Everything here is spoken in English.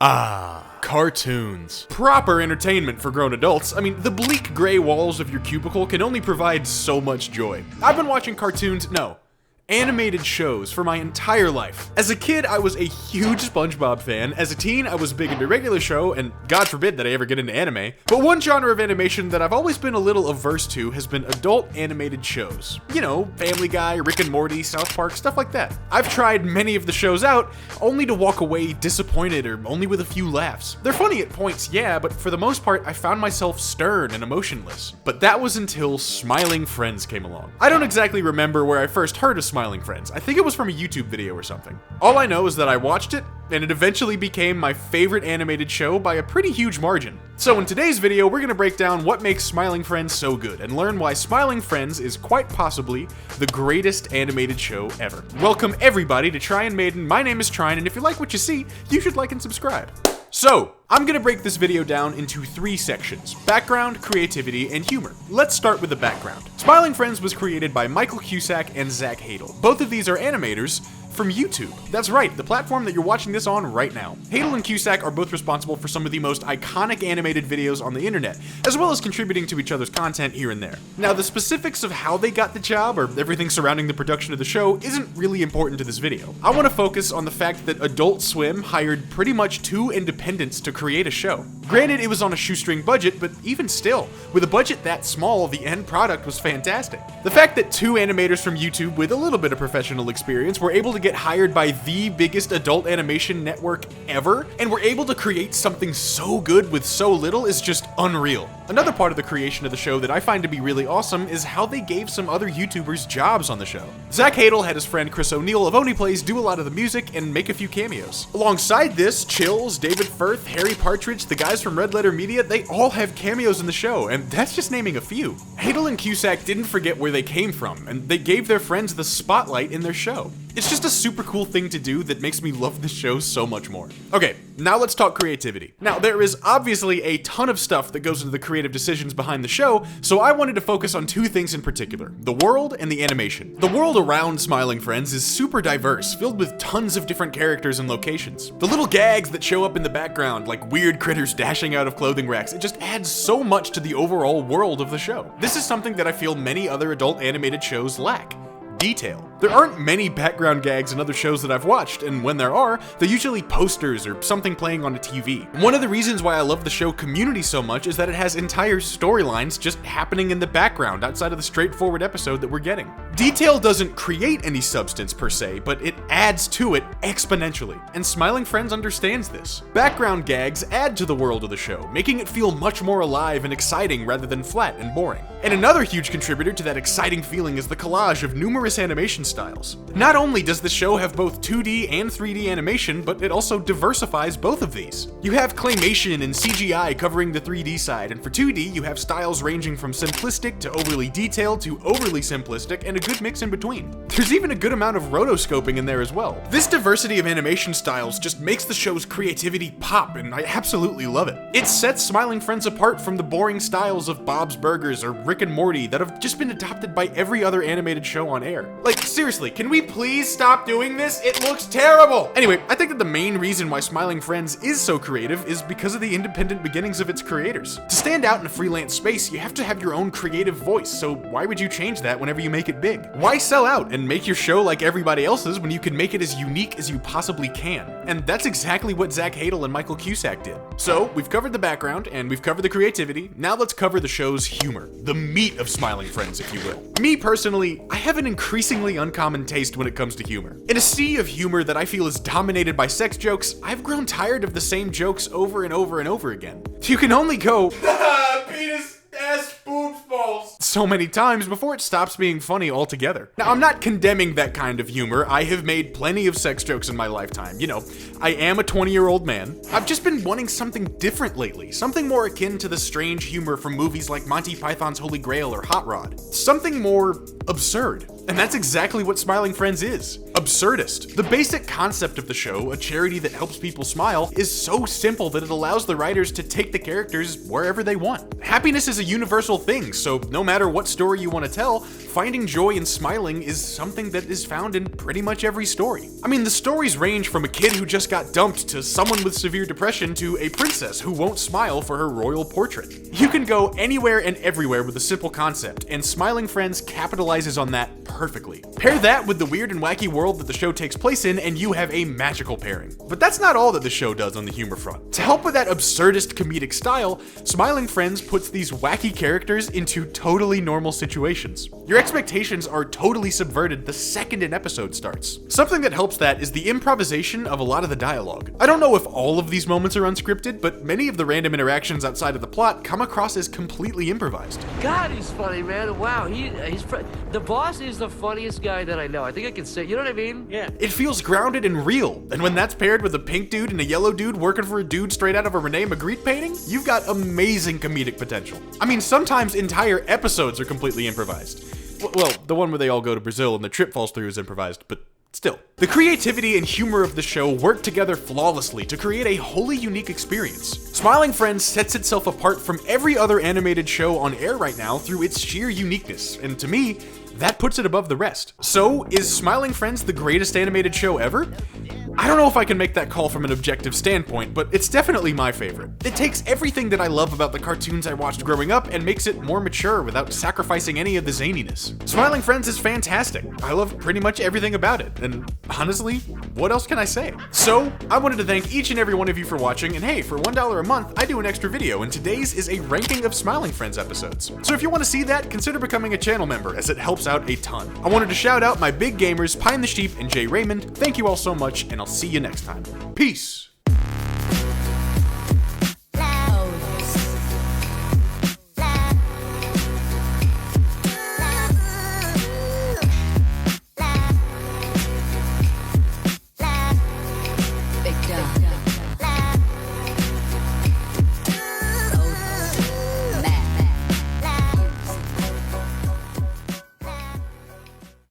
Ah, cartoons. Proper entertainment for grown adults. I mean, the bleak gray walls of your cubicle can only provide so much joy. I've been watching animated shows for my entire life. As a kid, I was a huge SpongeBob fan. As a teen, I was big into regular show, and God forbid that I ever get into anime. But one genre of animation that I've always been a little averse to has been adult animated shows. You know, Family Guy, Rick and Morty, South Park, stuff like that. I've tried many of the shows out, only to walk away disappointed or only with a few laughs. They're funny at points, yeah, but for the most part, I found myself stern and emotionless. But that was until Smiling Friends came along. I don't exactly remember where I first heard of Smiling Friends. I think it was from a YouTube video or something. All I know is that I watched it, and it eventually became my favorite animated show by a pretty huge margin. So in today's video, we're gonna break down what makes Smiling Friends so good, and learn why Smiling Friends is quite possibly the greatest animated show ever. Welcome everybody to Trine Maiden. My name is Trine, and if you like what you see, you should like and subscribe. So, I'm gonna break this video down into 3 sections: background, creativity, and humor. Let's start with the background. Smiling Friends was created by Michael Cusack and Zach Hadel. Both of these are animators from YouTube. That's right, the platform that you're watching this on right now. Hadel and Cusack are both responsible for some of the most iconic animated videos on the internet, as well as contributing to each other's content here and there. Now, the specifics of how they got the job, or everything surrounding the production of the show, isn't really important to this video. I want to focus on the fact that Adult Swim hired pretty much 2 independents to create a show. Granted, it was on a shoestring budget, but even still, with a budget that small, the end product was fantastic. The fact that 2 animators from YouTube with a little bit of professional experience were able to get hired by the biggest adult animation network ever, and were able to create something so good with so little is just unreal. Another part of the creation of the show that I find to be really awesome is how they gave some other YouTubers jobs on the show. Zach Hadel had his friend Chris O'Neill of Onlyplays do a lot of the music and make a few cameos. Alongside this, Chills, David Firth, Harry Partridge, the guys from Red Letter Media, they all have cameos in the show, and that's just naming a few. Hadel and Cusack didn't forget where they came from, and they gave their friends the spotlight in their show. It's just a super cool thing to do that makes me love the show so much more. Okay, now let's talk creativity. Now, there is obviously a ton of stuff that goes into the creative decisions behind the show, so I wanted to focus on 2 things in particular: the world and the animation. The world around Smiling Friends is super diverse, filled with tons of different characters and locations. The little gags that show up in the background, like weird critters dashing out of clothing racks, it just adds so much to the overall world of the show. This is something that I feel many other adult animated shows lack: detail. There aren't many background gags in other shows that I've watched, and when there are, they're usually posters or something playing on a TV. One of the reasons why I love the show Community so much is that it has entire storylines just happening in the background outside of the straightforward episode that we're getting. Detail doesn't create any substance per se, but it adds to it exponentially, and Smiling Friends understands this. Background gags add to the world of the show, making it feel much more alive and exciting rather than flat and boring. And another huge contributor to that exciting feeling is the collage of numerous animation styles. Not only does the show have both 2D and 3D animation, but it also diversifies both of these. You have claymation and CGI covering the 3D side, and for 2D you have styles ranging from simplistic to overly detailed to overly simplistic, and a good mix in between. There's even a good amount of rotoscoping in there as well. This diversity of animation styles just makes the show's creativity pop, and I absolutely love it. It sets Smiling Friends apart from the boring styles of Bob's Burgers or Rick and Morty that have just been adopted by every other animated show on air. Like, seriously, can we please stop doing this? It looks terrible! Anyway, I think that the main reason why Smiling Friends is so creative is because of the independent beginnings of its creators. To stand out in a freelance space, you have to have your own creative voice, so why would you change that whenever you make it big? Why sell out and make your show like everybody else's when you can make it as unique as you possibly can? And that's exactly what Zach Hadel and Michael Cusack did. So, we've covered the background, and we've covered the creativity. Now let's cover the show's humor. The meat of Smiling Friends, if you will. Me personally, I have an increasingly uncommon taste when it comes to humor. In a sea of humor that I feel is dominated by sex jokes, I've grown tired of the same jokes over and over and over again. You can only go penis, ass, boobs, balls so many times before it stops being funny altogether. Now, I'm not condemning that kind of humor. I have made plenty of sex jokes in my lifetime. You know, I am a 20-year-old man. I've just been wanting something different lately, something more akin to the strange humor from movies like Monty Python's Holy Grail or Hot Rod. Something more absurd. And that's exactly what Smiling Friends is. Absurdist. The basic concept of the show, a charity that helps people smile, is so simple that it allows the writers to take the characters wherever they want. Happiness is a universal thing, so no matter matter what story you want to tell, finding joy in smiling is something that is found in pretty much every story. I mean, the stories range from a kid who just got dumped to someone with severe depression to a princess who won't smile for her royal portrait. You can go anywhere and everywhere with a simple concept, and Smiling Friends capitalizes on that perfectly. Pair that with the weird and wacky world that the show takes place in, and you have a magical pairing. But that's not all that the show does on the humor front. To help with that absurdist comedic style, Smiling Friends puts these wacky characters into totally normal situations. Your expectations are totally subverted the second an episode starts. Something that helps that is the improvisation of a lot of the dialogue. I don't know if all of these moments are unscripted, but many of the random interactions outside of the plot come across as completely improvised. God, he's funny, man. Wow, the boss is the funniest guy that I know. I think I can say, you know what I mean? Yeah. It feels grounded and real, and when that's paired with a pink dude and a yellow dude working for a dude straight out of a Rene Magritte painting, you've got amazing comedic potential. I mean, sometimes entire episodes are completely improvised. Well, the one where they all go to Brazil and the trip falls through is improvised, but still. The creativity and humor of the show work together flawlessly to create a wholly unique experience. Smiling Friends sets itself apart from every other animated show on air right now through its sheer uniqueness, and to me, that puts it above the rest. So, is Smiling Friends the greatest animated show ever? I don't know if I can make that call from an objective standpoint, but it's definitely my favorite. It takes everything that I love about the cartoons I watched growing up and makes it more mature without sacrificing any of the zaniness. Smiling Friends is fantastic. I love pretty much everything about it, and honestly, what else can I say? So, I wanted to thank each and every one of you for watching, and hey, for $1 a month, I do an extra video, and today's is a ranking of Smiling Friends episodes. So if you want to see that, consider becoming a channel member, as it helps out a ton. I wanted to shout out my big gamers, Pine the Sheep and Jay Raymond. Thank you all so much, and I'll see you next time. Peace!